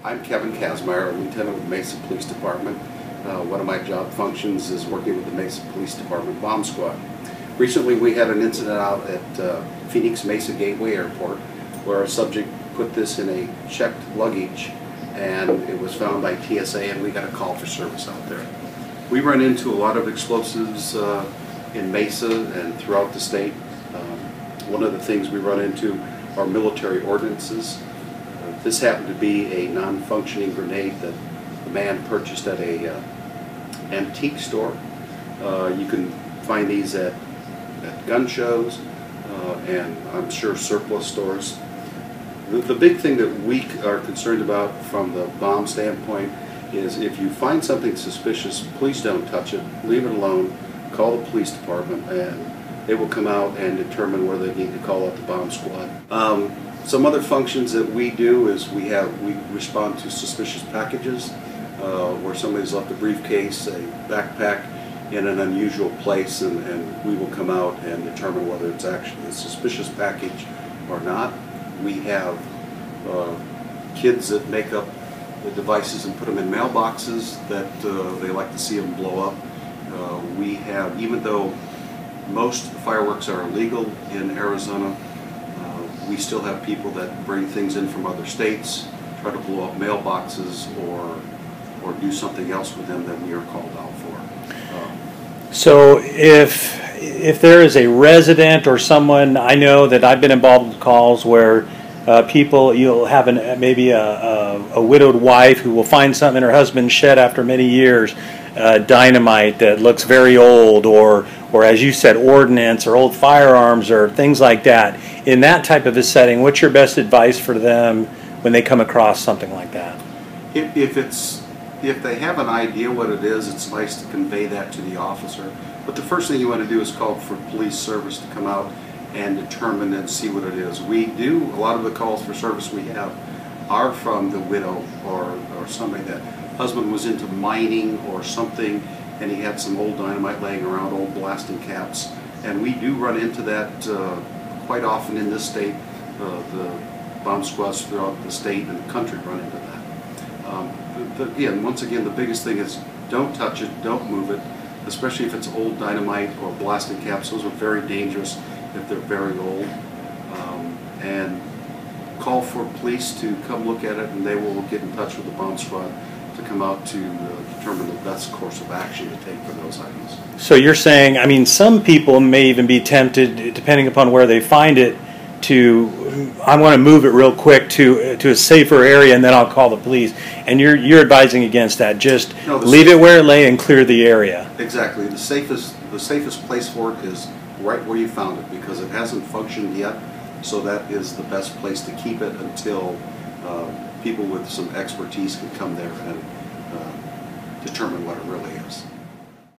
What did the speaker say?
I'm Kevin Kazmaier, Lieutenant with the Mesa Police Department. One of my job functions is working with the Mesa Police Department Bomb Squad. Recently we had an incident out at Phoenix Mesa Gateway Airport where a subject put this in a checked luggage and it was found by TSA and we got a call for service out there. We run into a lot of explosives in Mesa and throughout the state. One of the things we run into are military ordinances. This happened to be a non-functioning grenade that the man purchased at a antique store. You can find these at gun shows and I'm sure surplus stores. The big thing that we are concerned about from the bomb standpoint is if you find something suspicious, please don't touch it, leave it alone, call the police department and they will come out and determine whether they need to call out the bomb squad. Some other functions that we do is we respond to suspicious packages where somebody's left a briefcase, a backpack in an unusual place, and we will come out and determine whether it's actually a suspicious package or not. We have kids that make up the devices and put them in mailboxes that they like to see them blow up. We have, even though most fireworks are illegal in Arizona, we still have people that bring things in from other states, try to blow up mailboxes or do something else with them that we are called out for. So if there is a resident or someone, I know that I've been involved with calls where people, you'll have maybe a widowed wife who will find something in her husband's shed after many years, dynamite that looks very old, or as you said, ordnance or old firearms or things like that. In that type of a setting, what's your best advice for them when they come across something like that? If they have an idea what it is, it's nice to convey that to the officer. But the first thing you want to do is call for police service to come out and determine and see what it is. We do, a lot of the calls for service we have are from the widow or somebody that husband was into mining or something and he had some old dynamite laying around, old blasting caps. And we do run into that quite often in this state. The bomb squads throughout the state and the country run into that. Again, once again, the biggest thing is don't touch it, don't move it, especially if it's old dynamite or blasting caps. Those are very dangerous if they're very old. And call for police to come look at it and they will get in touch with the bomb squad to come out to determine the best course of action to take for those items. So you're saying, I mean, some people may even be tempted, depending upon where they find it, I want to move it real quick to a safer area and then I'll call the police. And you're advising against that. Just leave it where it lay and clear the area. Exactly. The safest place for it is right where you found it because it hasn't functioned yet. So that is the best place to keep it until people with some expertise can come there and determine what it really is.